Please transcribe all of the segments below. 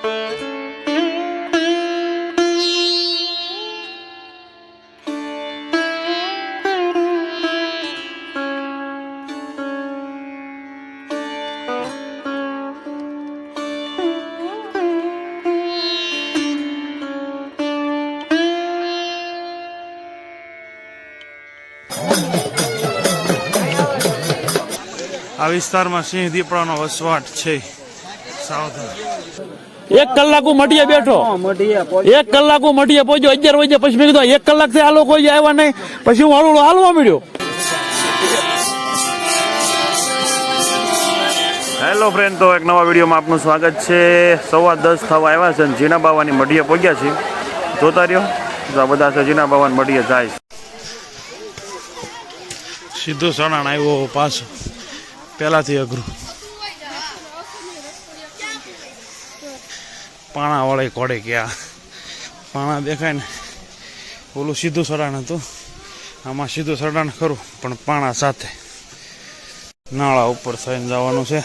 આ વિસ્તારમાં સિંહ દીપડાનો વસવાટ છે. સાવધાન. 1 કલાક મઢીએ બેઠો, 1 કલાક મઢીએ પહોંચ્યો 11 વાગે. પછી મેં કીધું 1 કલાક થી આ લોકો આવ્યા નહીં. પછી હું હળવું હાલવા મળ્યો. હેલો ફ્રેન્ડ, તો એક નવા વિડીયોમાં આપનું સ્વાગત છે. 10:15 થવા આવ્યા છે અને જીના બાવાની મઢીએ પહોંચ્યા છે. જોતા રહ્યો, આ બધા છે જીના બાવાની મઢીએ જાય. સીધો સણાણ આવ્યો પાછો, પહેલાથી અઘરું. પાણા વળે કોડે ક્યાં પાણા દેખાય ને. ઓલું સીધું સડાણ હતું, આમાં સીધું સડાણ ખરું પણ પાણા સાથે. નાળા ઉપર થઈને જવાનું છે.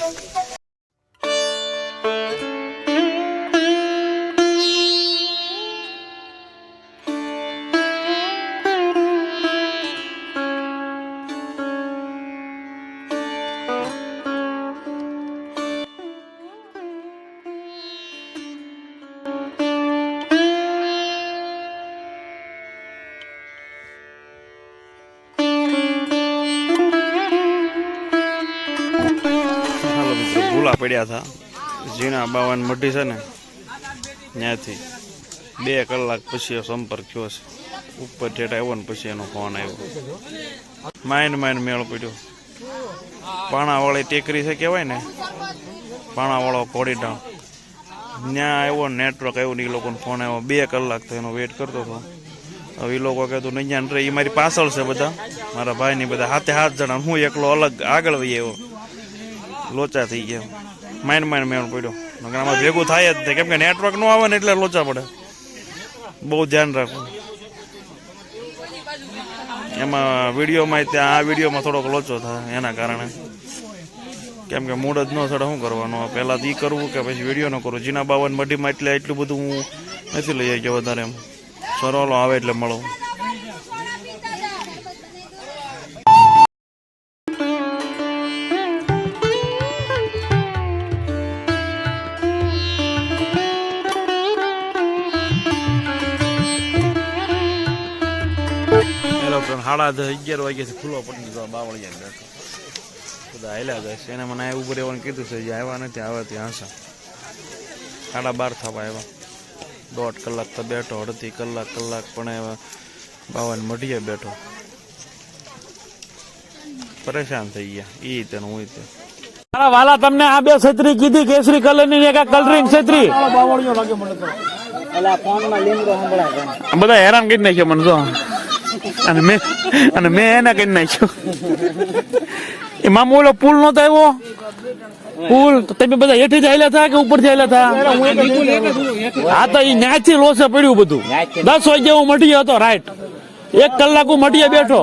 ભૂલા પડ્યા હતા. જીના બાવાન મઢી છે ને, ત્યાંથી 2 કલાક પછી સંપર્ક થયો છે. ઉપર ઠેઠ આવ્યો ને પછી એનો ફોન આવ્યો. માઇન મેળ પડ્યો. પાણાવાળી ટેકરી છે કહેવાય ને, પાણાવાળો કોડીડાઉન, ત્યાં આવ્યો. નેટવર્ક આવ્યું ને એ લોકોને ફોન આવ્યો. 2 કલાક તો એનો વેઇટ કરતો હતો. હવે એ લોકો કહેતું નહીં જ્યાં એ મારી પાછળ છે બધા, મારા ભાઈની બધા 7 જણા. હું એકલો અલગ આગળ વહી આવ્યો. લોચા થઈ ગયા. માઇન મેળ પડ્યો. આમાં ભેગું થાય જ નહીં, કેમ કે નેટવર્ક નો આવે ને એટલે લોચા પડે. બહુ ધ્યાન રાખવું એમાં. વિડીયોમાં ત્યાં આ વિડીયોમાં થોડોક લોચો થાય એના કારણે, કેમ કે મૂડ જ ન ચડે. શું કરવાનું પહેલાં તો એ કરવું કે પછી વિડીયો ન કરવું. જીના બાવન મઢીમાં એટલે એટલું બધું હું નથી લઈ ગયો વધારે. એમ સરોલો આવે એટલે મળો. સાડા 11 વાગ્યાથી ખુલ્લો પડી ગયો. બાવળિયા બેઠો બધા હાલ્યા જાય છે. એને મને ઉભું રહેવાનું કીધું છે. જે આવ્યા નથી આવે ત્યાં હશે. 12:30 થવા આવ્યા. 1.5 કલાક તો બેઠો, 1.5 કલાક પણ આવ્યા. બાવન મઢીએ બેઠો. પરેશાન થઈ ગયા. ઈ તેનું હોય તે. મારા વાલા તમને આ 2 છત્રી કીધી, કેસરી કલર ની એક કલરિંગ છત્રી. બધા હેરાન કરી નાખ્યો મને તો. અને મેં એને કરી નાખ્યો. એ મામો ઓલો પુલ નતો આવ્યો, પુલ તમે બધા હેઠી જ આવેલા હતા કે ઉપર થી આવેલા હતા? હા તો એ ન્યાથી લોસે પડ્યું બધું. 10 વાગે હું મઢીએ હતો. રાઈટ 1 કલાક મઢીએ બેઠો,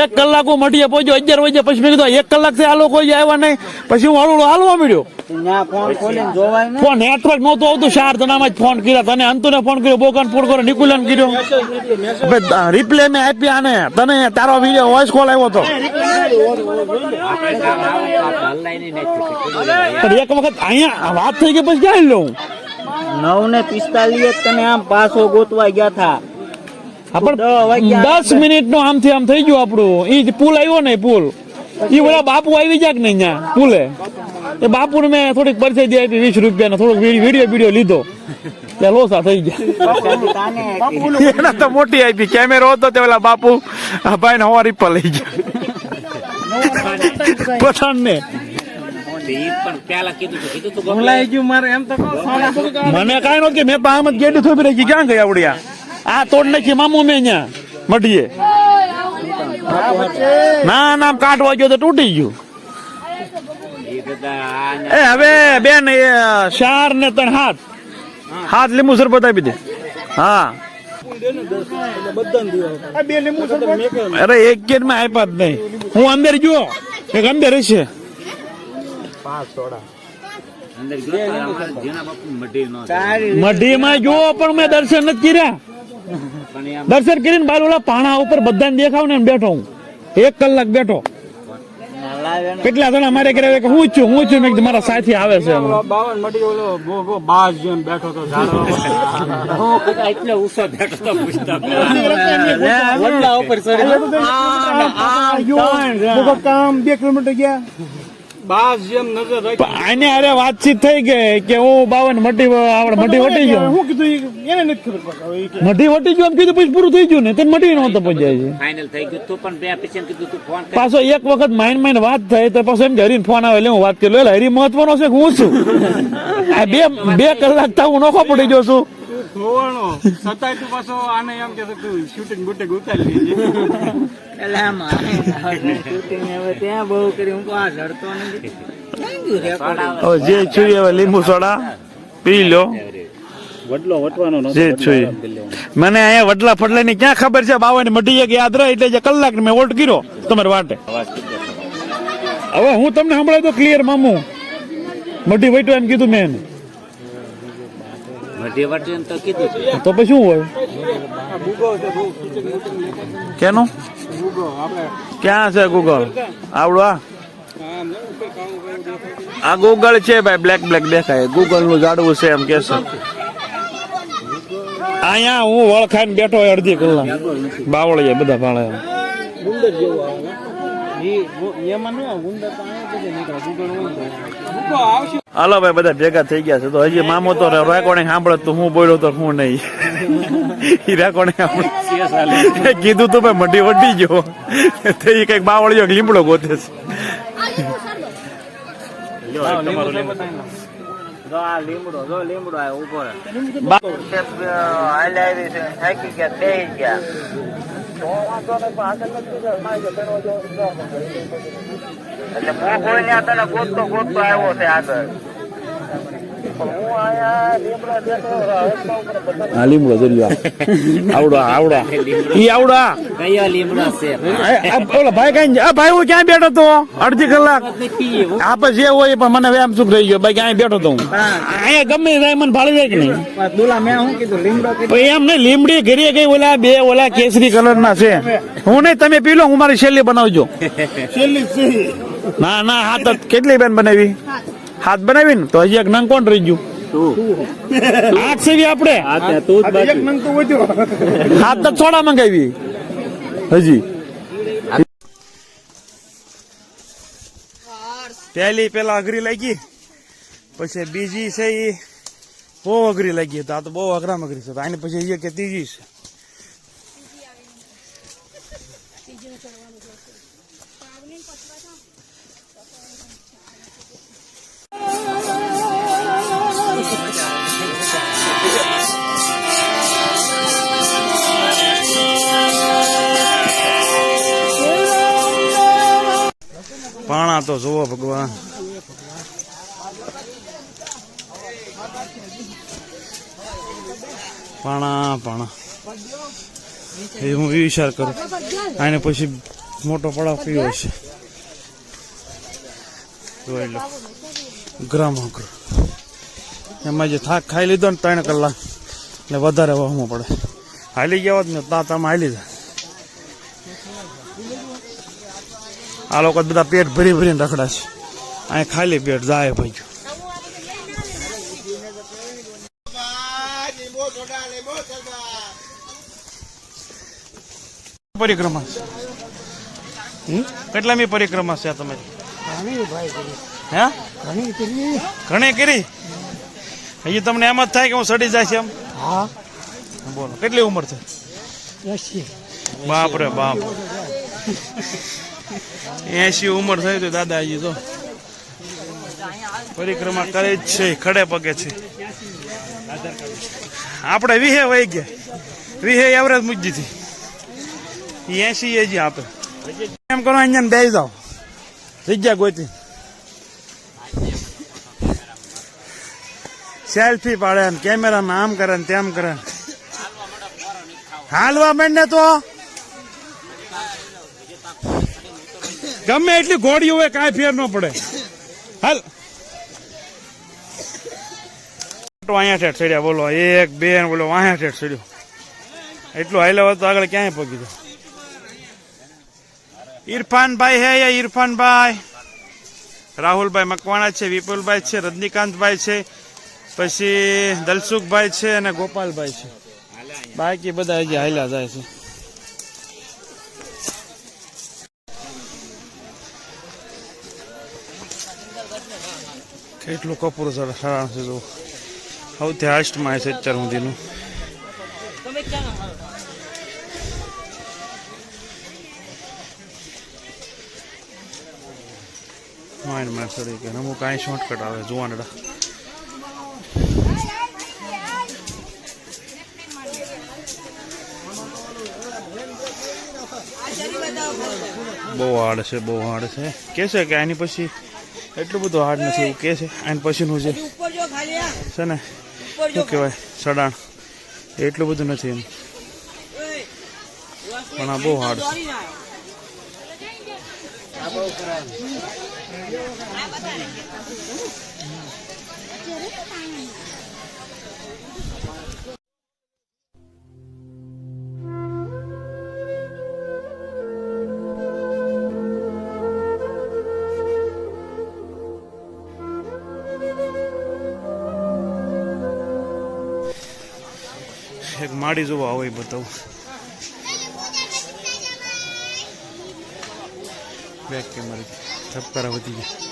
1 કલાક મઢીએ પહોંચ્યો 11 વાગે. પછી મેં કીધું 1 કલાક થી આ લોકો આવ્યા નહીં. પછી હું હળવું હાલવા મળ્યો. ફોન નેટવર્ક નહોતું આવતું. 4 જણામાં જ ફોન કર્યા. તને અંતુને ફોન કર્યો, બોગન ફોન કર્યો, નિકુલન કર્યો. રિપ્લે મેં આપ્યા ને તને તારો વિડીયો વોઇસ કોલ આવ્યો હતો. એક વખત અહીંયા વાત થઈ ગઈ પછી ક્યાં લઉં. 9:45 તને આમ પાછો ગોતવા ગયા હતા. 10 મિનિટ નો આમથી આમ થઈ ગયું આપણું. ઈ પુલ આવ્યો ને, પુલ ઈ ઓલા બાપુ આવી જાય કે નહીં ત્યાં પુલે. એ બાપુ ને મેં થોડીક પરિચય દે આપી 20 રૂપિયા. થોડોક વિડીયો લીધો ત્યાં લોસા થઈ ગયા. એના તો મોટી આપી કેમેરો હતો તે ઓલા બાપુ ભાઈ ને હવારી પર લઈ ગયા પઠાણ ને. મને કઈ નો કે મેં તો આમ જ ગેડી થોપી રહી. ક્યાં ગયા આવડ્યા? આ તોડ નાખી મામુ મેં અહીંયા મઢીએ. ના કાઢવા ગયો તો તૂટી ગયું. એ હવે બેન 4 ને 3 હાથ લીંબુ શરબત આપી દે. હા અરે એક ગેટ માં આપ્યા જ નહીં. હું અંદર ગયો એક અંદર છે. મઢીમાં જો પણ મેં દર્શન નથી કર્યા. દર્શન કરીને બાર ઓલા પાણા ઉપર બધાને દેખાવ ને બેઠો હું 1 કલાક બેઠો. કેટલા જણા મારે ઘરે કે હું છું મેં કીધું મારા સાથી આવે છે. 52 મટી ઓલો ગોગો બાજ જેમ બેઠો તો ઝાડવા હું કદા એટલે ઉસો બેઠો તો પૂછતા વડલા ઉપર ચડી ગોગો કામ 2 કિલોમીટર ગયા બાજ જેમ નજર રાખી. આને અરે વાતચીત થઈ ગઈ કે હું 52 મટી આપણે મટી વટી ગયો. હું કીધું એને નથી ખબર પડે મટી વટી ગયો એમ કીધું પછી પૂરું થઈ ગયું ને તે મટી નહોતો પહોંચાય છે. ફાઇનલ થઈ ગયું તું પણ બે પછી કીધું તું ફોન પાછો એક વખત માઇન્ડ વાત થઈ તો પાછો એમ કે હરીને ફોન આવે એટલે હું વાત કરી લે હરી મહત્વનો છે કે હું છું. આ બે કલાક તો હું નોખો પડી ગયો છું. ધોવાનો સતાય તું પાછો આને એમ કે તું શૂટિંગ બુટિંગ ઉતારી લેજે એટલે આમાં શૂટિંગ હવે ત્યાં બહુ કરી હું આ ઝડતો નથી. હવે જે છુઈ હવે લીંબુ સોડા પી લો. વડલો વટવાનો જે છુઈ મને અહીંયા વડલા ફડલા ની ક્યાં ખબર છે 52 મટી એક યાદ રહે એટલે જે કલાક મેં હોલ્ડ કર્યો તમારે વાટે. હવે હું તમને સંભળાય તો ક્લિયર મામુ મટી વટ્યો એમ કીધું મેં એને. મઢી વટી તો કીધું તો પછી શું હોય કેનું ક્યાં છે ગૂગલ આવડો આ ગૂગલ છે ભાઈ બ્લેક દેખાય ગૂગલ નું જાડવું છે એમ કે છે. અહીંયા હું વળ ખાઈને બેઠો હોય અડધી કલાક બાવળીએ બધા ભાળે. ગુંદર જેવો આવે એમાં ન ગુંદર તો અહીંયા નીકળે ગુગળ આવશે. હાલો ભાઈ બધા ભેગા થઈ ગયા છે તો હજી મામો તો રેકોર્ડિંગ સાંભળે તો હું બોલ્યો તો હું નહીં રેકોર્ડિંગ કીધું તું ભાઈ મઢી વટી ગયો તે કઈક બાવળીયો લીમડો ગોતે છે. લીમડો આ ઉભો ગોતતો આવ્યો છે આગળ. હા લીમડો જોઈ આવડા ઈ આવડા કયો લીમડો છે ઓલો ભાઈ કઈ આ ભાઈ હું ક્યાં બેઠો તો અડધી કલાક આપે જે હોય પણ મને વ્યાયામ સુખ રહી ગયો ભાઈ ક્યાં બેઠો તો હું અહીંયા ગમે જાય મને ભાળી જાય કે નહીં. બોલા મેં શું કીધું લીમડો એમ નહીં લીમડી ઘરે ગઈ ઓલા કેસરી કલર ના છે. હું નહીં તમે પી લો હું મારી શેલી બનાવજો. ના હાથ કેટલી બેન બનાવી હાથ બનાવી ને તો હજી એક નંગ કોણ રહી ગયું હાથ સેવી આપડે હાથ તો થોડા મંગાવી હજી. પેલા અઘરી લાગી પછી બીજી છે એ બહુ અઘરી લાગી તો આ તો બહુ અઘરામ અઘરી છે આની પછી એ કે ત્રીજી છે. પાણા તો જોવો ભગવાન પાણા એ હું વિચાર કરું આને પછી મોટો પડાવ પીવો છે જોઈ લો ગ્રામ એમાં જે થાક ખાઈ લીધો ને 3 કલાક એટલે વધારે વહમો પડે. હાલી ગયા હોત ને તાતામાં હાલી જાય. આ લોકો બધા પેટ ભરીને રખડા છે અહીં ખાલી પેટ જાય ભાઈ. પરિક્રમા કેટલામી પરિક્રમા છે તમારી હે ઘણી કરી હજી તમને એમ જ થાય કે હું સડી જાય છે એમ. બોલો કેટલી ઉંમર છે? બાપ રે બાપ 80 ઉંમર થઈ તો દાદાજી તો પરિક્રમા કરે જ છે ખડે પગે છે. આપણે 20 વહી ગયા 20 એવરેજ મૂકી દીધી 80 હજી આપે એમ કરો અહીંયા બે જાઓ જગ્યા ગોતી સેલ્ફી પાડે ને કેમેરામાં આમ કરે ને તેમ કરે હાલવા માંડે તો ગમે એટલી ઘોડી હોય કાંઈ ફેર ન પડે. હાલ અહીંયા ઠેઠ ચડ્યા બોલો 1 2 ને બોલો અહીંયા ઠેઠ ચડ્યો એટલું હાલ્યા હોત તો આગળ ક્યાંય પગી દો ઇરફાનભાઈ હે યા ઇરફાનભાઈ રાહુલભાઈ મકવાણા છે વિપુલભાઈ છે રજનીકાંતભાઈ છે પછી દલસુખભાઈ છે અને ગોપાલભાઈ છે બાકી બધા હજી હાલ્યા જાય છે કેટલું કપૂર સરાણ છે જો સૌથી હાસ્ટમાં છે અત્યાર સુધીનું માઇન્ડ માં સડી કે અમુક કાંઈ શોર્ટકટ આવે જોવાનડા બહુ હાર્ડ છે કે છે કે આની પછી એટલું બધું હાર્ડ નથી એવું કે છે આની પછીનું છે ને શું કહેવાય સડાણ એટલું બધું નથી એમ પણ આ બહુ હાર્ડ છે એક માડી જોવા હોય બતાવું બેક કેમેરા ધબકારા વધી ગયા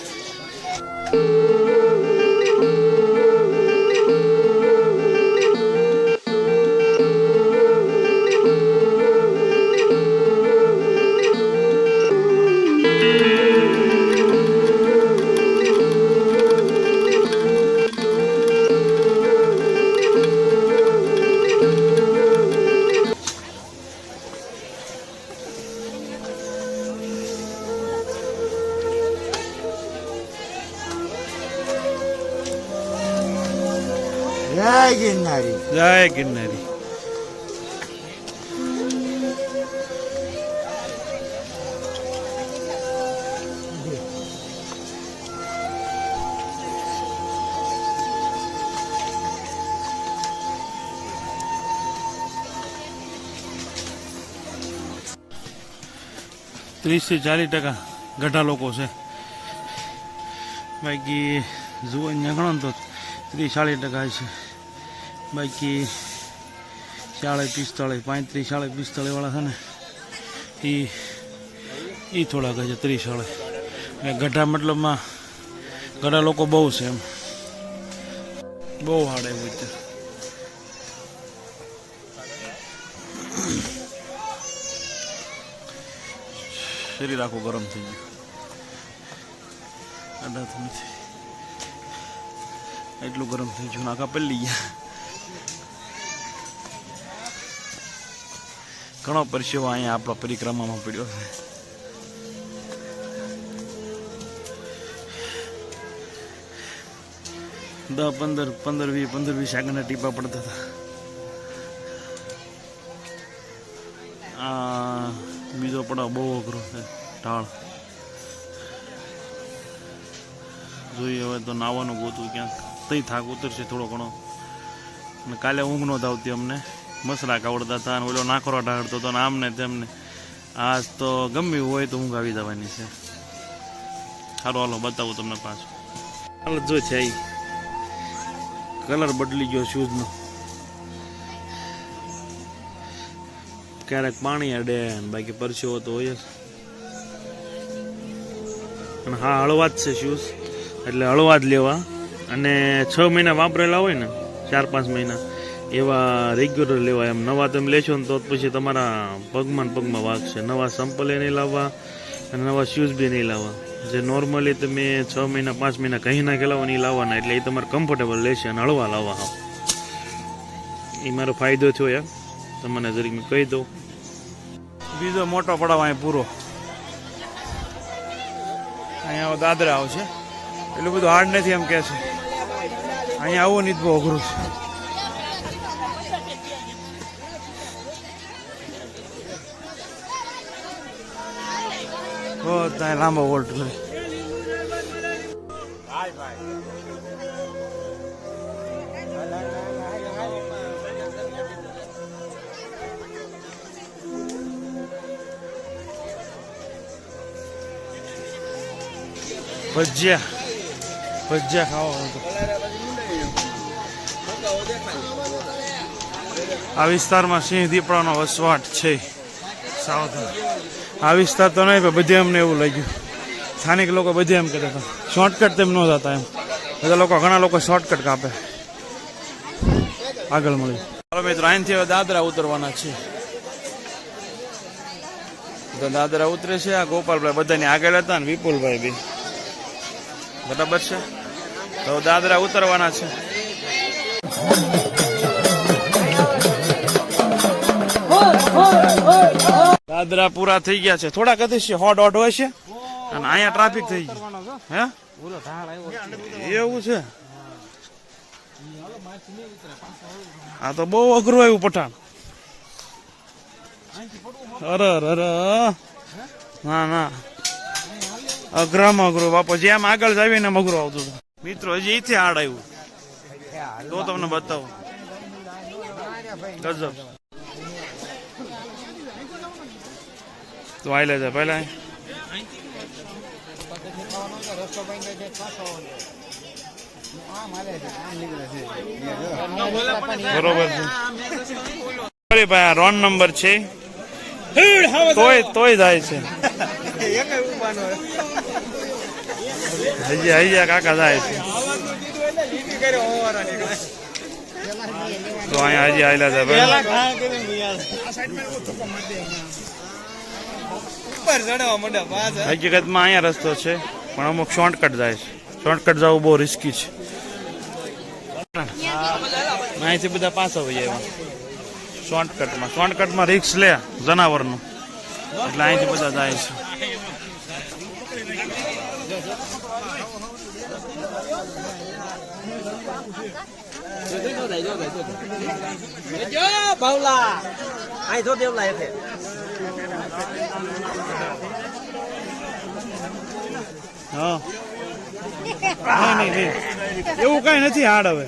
જય ગિરનારી ત્રીસ થી 40% ગઢા લોકો છે બાકી જુઓ અહીંયા ગણો તો 30-40% છે બાકી 40-45 35-40-45 વાળા છે ને એ થોડાક છે 30-40 ગઢા મતલબમાં ગઢા લોકો બહુ છે એમ બહુ હાડ એવું છે શરીર આખું ગરમ થઈ ગયું ગઢા નથી એટલું ગરમ થઈ ગયું આખા પલ્લી ગયા ઘણો પરસેવો અહીંયા આપણા પરિક્રમામાં પડ્યો છે દસ 15-20 આગળના ટીપા પડતા હતા આ બીજો પડાવ બહુ અઘરો છે ઢાળ જોઈએ હવે તો નાવાનું ગોતું ક્યાંક તઈ થાક ઉતરશે થોડો ઘણો અને કાલે ઊંઘ નહોતી આવતી અમને મસરા કાવડતા હતા અને ઓલો નાખરો ઢાળતો હતો ને આમને તેમને આજ તો ગમે હોય તો ઊંઘ આવી જવાની છે સારું હાલો બતાવું તમને પાછું હાલ જો છે એ કલર બદલી ગયો શૂઝનો ક્યારેક પાણી અડે બાકી પરસેવો તો હોય જ અને હા હળવા જ છે શૂઝ એટલે હળવા જ લેવા અને 6 મહિના વાપરેલા હોય ને 4-5 મહિના એવા રેગ્યુલર લેવા એમ નવા તમે લેશો ને તો પછી તમારા પગમાં વાગશે નવા સંપલે નહીં લાવવા અને નવા શૂઝ બી નહીં લાવવા જે નોર્મલી તમે 6 મહિના 5 મહિના કહી નાખેલા હોય ને એ લાવવાના એટલે એ તમારે કમ્ફર્ટેબલ લેશે અને હળવા લાવવા હા એ મારો ફાયદો થયો યાર તમને જરીક મેં કહી દઉં બીજો મોટો પડાવ અહીંયા પૂરો અહીંયા દાદરા આવશે એટલું બધું હાર્ડ નથી એમ કે છે અહીંયા આવું નહીં બહુ અઘરું છે ત્યાં લાંબો વોલ્ટ કરે ભજીયા ખાવા હતો. આ વિસ્તારમાં સિંહ દીપડાનો વસવાટ છે. સાવધાન. આ વિસ્તાર તો નહીં પણ બધે અમને એવું લાગ્યું. સ્થાનિક લોકો બધે એમ કહેતા હતા શોર્ટકટ તેમ ન જતા એમ. બધા લોકો ઘણા લોકો શોર્ટકટ કાપે. આગળ મળી. ચાલો મિત્રો, અહીંથી હવે દાદરા ઉતરવાના છે. દાદરા ઉતરે છે. આ ગોપાલભાઈ બધાની આગળ હતા ને વિપુલભાઈ બી. બરાબર છે. તો દાદરા ઉતરવાના છે. દાદરા પૂરા થઈ ગયા છે. થોડાક હતી છે 100-150 હોય છે અને અહીંયા ટ્રાફિક થઈ ગયું. હે એવું છે? આ તો બહુ અઘરું આવ્યું પઠાણ. અરે ના અઘરામાં અઘરું બાપા. જેમ આગળ જાવીને અઘરું આવતું હતું. મિત્રો હજી અહીંથી હાડ આવ્યું તો તમને બતાવું. ગજબ. તો આઈ લે જાય પહેલા. બરોબર છે ભાઈ. રોંગ નંબર છે તોય જાય છે. હજી કાકા જાય છે. તો અહીંયા હજી આયલા છે હકીકતમાં અહીંયા રસ્તો છે પણ અમુક શોર્ટકટ જાય છે. શોર્ટકટ જવું બહુ રિસ્કી છે. અહીંથી બધા પાછા હોય એવા શોર્ટકટમાં રિસ્ક લે જનાવરનું એટલે અહીંથી બધા જાય છે. હા નહીં એવું કઈ નથી હાડ હવે.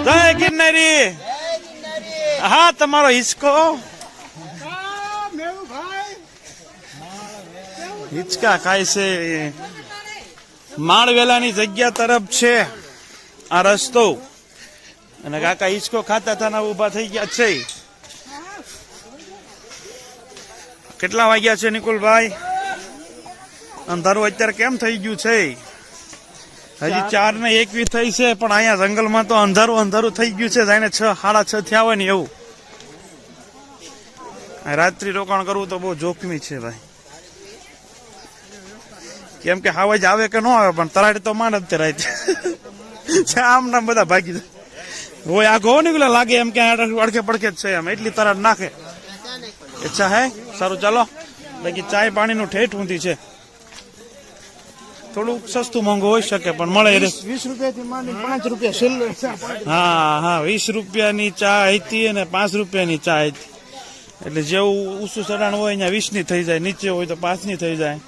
જય ગિરનારી. હા તમારો હિચકો. હિચકા ખાય છે. માળવેલાની જગ્યા તરફ છે આ રસ્તો અને કાકા હિચકો ખાતા હતા ઉભા થઈ ગયા છે. કેટલા વાગ્યા છે નિકુલભાઈ? અંધારું અત્યારે કેમ થઈ ગયું છે? હજી 4:21 થઈ છે પણ અહીંયા જંગલમાં તો અંધારું થઈ ગયું છે. જાણે 6:30 થયા હોય ને એવું. રાત્રિ રોકાણ કરવું તો બહુ જોખમી છે ભાઈ. કેમ કે હાવજ આવે કે ન આવે પણ તરાડી તો માંડ જ રાત આમ નામ બધા ભાગી જાય હોય. આગો નીકળે લાગે એમ કે અડકે પડકે જ છે એમ એટલી તરાડ નાખે. અચ્છા હે સારું ચાલો. બાકી ચાય પાણીનું ઠેઠ ઊંધી છે. થોડું સસ્તું મોંઘું હોઈ શકે પણ મળે. 20 રૂપિયાથી માંડીને 5 રૂપિયા. હા 20 રૂપિયાની ચા હતી અને 5 રૂપિયાની ચા હતી. એટલે જેવું ઊંચું ચડાણ હોય અહીંયા 20 ની થઈ જાય, નીચે હોય તો 5 ની થઈ જાય.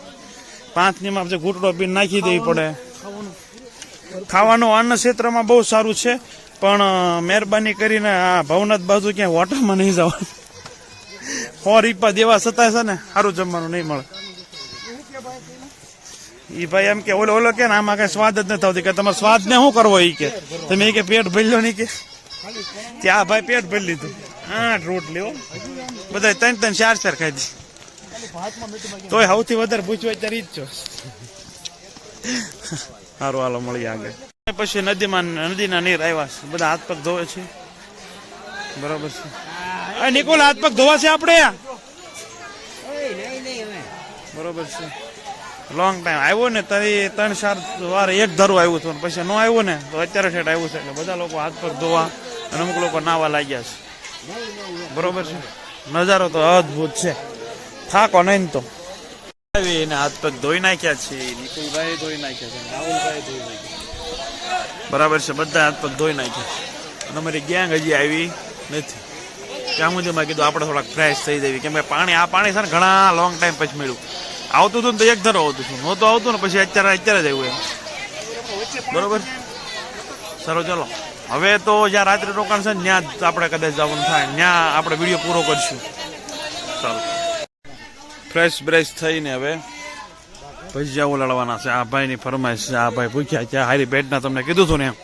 5 ની માં ઘૂંટડો પીને નાખી દેવી પડે. ખાવાનું અન્ન ક્ષેત્રમાં બહુ સારું છે પણ મહેરબાની કરીને આ ભવનાથ બાજુ ક્યાંય હોટલમાં નહીં જવાનું. 100 રૂપિયા દેવા છતાં છે ને સારું જમવાનું નહીં મળે. ઈ ભાઈ એમ કે ઓલો કે આમાં કઈ સ્વાદ જ નથી આવતી. કે તમારે સ્વાદ ને શું કરવો? ઈ કે તમે કે પેટ ભરી લો નહીં કે ત્યાં ભાઈ પેટ ભરી લીધું. 8 રોટલી હો બધા 3-3 4 ખાઈ દી. તોય સૌથી વધારે પૂછવા ત્યારે ઈ જ છો. સારું હાલો મળીએ આગળ. પછી નદીના નીર આવ્યા છે. બધા હાથ પગ ધોવે છે. બરાબર છે. નિકોલ હાથ પગ ધોવા છે આપણે. બરોબર છે. લોંગ ટાઈમ આવ્યો ને તારી 3-4 વાર એક ધારું આવ્યું હતું ને પછી ન આવ્યું ને તો અત્યારે ઠેઠ આવ્યું છે એટલે બધા લોકો હાથ પગ ધોવા અને અમુક લોકો નાવા લાગ્યા છે. બરોબર છે. નજારો તો અદભુત છે, થાકો નહીં તો. આવીને હાથ પગ ધોઈ નાખ્યા છે, નિકુલભાઈ ધોઈ નાખ્યા છે, રાહુલભાઈ ધોઈ નાખ્યા. બરાબર છે, બધા હાથ પગ ધોઈ નાખ્યા અને અમારી ગેંગ હજી આવી નથી. ત્યાં સુધીમાં કીધું આપણે થોડાક ફ્રેશ થઈ જઈએ કેમ કે આ પાણી છે ને ઘણા લોંગ ટાઈમ પછી મળ્યું. આવતું હતું ને તો એક ધારો આવતું હતું, નહોતું આવતું ને પછી અત્યારે જ આવ્યું એમ. બરોબર, સારું ચાલો હવે તો જ્યાં રાત્રે રોકાણ છે ને ત્યાં જ આપણે કદાચ જવાનું થાય, ત્યાં આપણે વિડીયો પૂરો કરશું. સારું, ફ્રેશ બ્રેશ થઈને હવે ભજીયા ઉલાડવાના છે. આ ભાઈની ફરમાઈશ છે, આ ભાઈ ભૂખ્યા છે, હારી પેટના તમને કીધું હતું ને એમ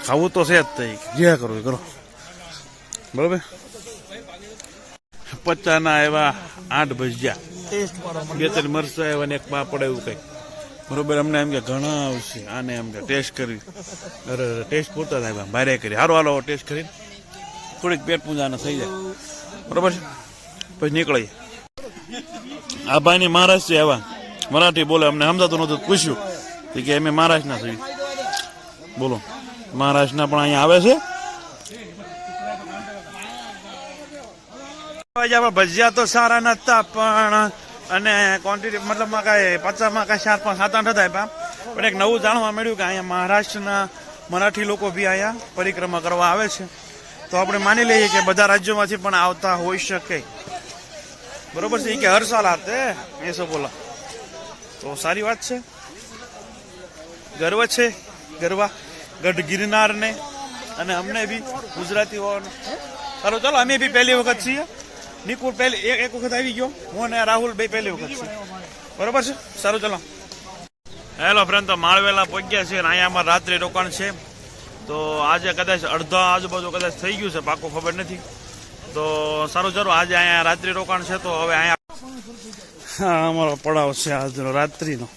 ખાવું તો છે જ થઈ, જે કરવું એ કરો. બરોબર, 50 એવા 8 ભજીયા, 2-3 મરચાં આવ્યા ને એક પાપડ એવું કંઈક. બરોબર, અમને એમ કે ઘણા આવશે આને એમ કે ટેસ્ટ કરી. અરે ટેસ્ટ પૂરતા જ આવ્યા, બારે કરી. સારું હાલો ટેસ્ટ કરી થોડીક પેટ પૂજાને થઈ જાય. બરોબર છે, પછી નીકળીએ. આ ભાઈની મહારાષ્ટ્ર આવ્યા, મરાઠી બોલે, અમને સમજાતું નહોતું, પૂછ્યું કે અમે મહારાષ્ટ્રના છીએ. બોલો, મહારાષ્ટ્રના પણ અહીંયા આવે છે. ભજીયા તો સારા નતા પણ અને ક્વોન્ટિટી મતલબમાં કાંઈ 50માં કાંઈ 4-5 7-8 હતા આપ્યા. પણ એક નવું જાણવા મળ્યું કે અહીંયા મહારાષ્ટ્રના મરાઠી લોકો બી અહીંયા પરિક્રમા કરવા આવે છે. તો આપણે માની લઈએ કે બધા રાજ્યોમાંથી પણ આવતા હોઈ શકે. બરોબર છે, કે હર સાલ આતે એસો બોલા તો સારી વાત છે. ગર્વ છે ગઢ ગિરનારને અને અમને બી ગુજરાતીઓને. સારું ચાલો, અમે બી પહેલી વખત છીએ. નિકુલ એક વખત આવી ગયો, હું અને રાહુલ ભાઈ પહેલી વખત છે. બરોબર છે, સારું ચાલો. હેલો ફ્રેન્ડ, તો માળવેલા પહોંચ્યા છે અને અહીંયા અમારે રાત્રે રોકાણ છે. તો આજે કદાચ અડધા આજુબાજુ કદાચ થઈ ગયું છે, પાકું ખબર નથી. તો સારું ચાલો, આજે અહીંયા રાત્રિ રોકાણ છે. તો હવે અહીંયા હા અમારો પડાવ છે આજનો રાત્રિનો.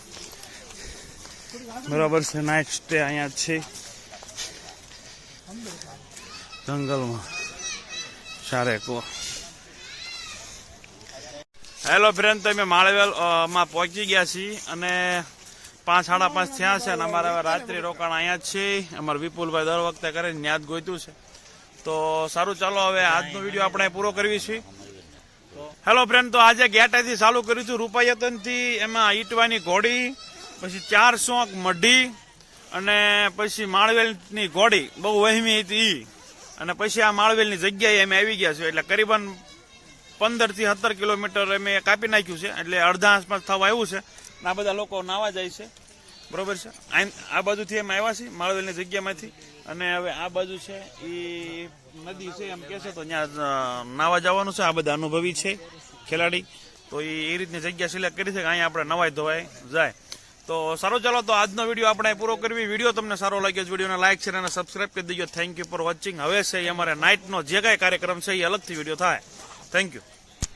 બરાબર છે, નાઇટ સ્ટે અહીંયા છે જંગલમાં ચારેકો. હેલો ફ્રેન્ડ, તો અમે માળવેલમાં પહોંચી ગયા છીએ અને 5-5:30 થયા છે અને અમારે હવે રાત્રિ રોકાણ અહીંયા જ છે. અમારે વિપુલભાઈ દર વખતે કરે ત્યાં જ ગોઈતું છે. તો સારું ચાલો, હવે આજનો વિડીયો આપણે પૂરો કરવી છીએ. હેલો ફ્રેન્ડ, તો આજે ગેટાથી ચાલુ કર્યું છું રૂપાયતનથી. એમાં ઈટવાની ઘોડી, પછી 4 શોખ મઢી અને પછી માળવેલની ઘોડી બહુ વહેમી હતી અને પછી આ માળવેલની જગ્યાએ અમે આવી ગયા છીએ. એટલે કરીબન 15 થી 17 કિલોમીટર અમે કાપી નાખ્યું છે. એટલે અડધા આસપાસ થવા આવ્યું છે. આ બધા લોકો નાવા જાય છે. બરોબર છે, આ બાજુથી એમ આવ્યા છીએ માળવેલની જગ્યામાંથી અને હવે આ બાજુ છે એ નદી છે એમ કે છે, તો ત્યાં નાવા જવાનું છે. આ બધા અનુભવી છે ખેલાડી, તો એ રીતની જગ્યા સિલેક્ટ કરી છે કે અહીંયા આપણે નવાઈ ધોવાઈ જાય. તો સારું ચાલો, તો આજનો વિડીયો આપણે પૂરો કરવી. વિડીયો તમને સારો લાગ્યો, વિડીયોને લાઈક શેર અને સબસ્ક્રાઈબ કરી દેજો. Thank you for watching. હવે છે અમારે નાઇટનો જે કાંઈ કાર્યક્રમ છે એ અલગથી વિડીયો થાય. Thank you.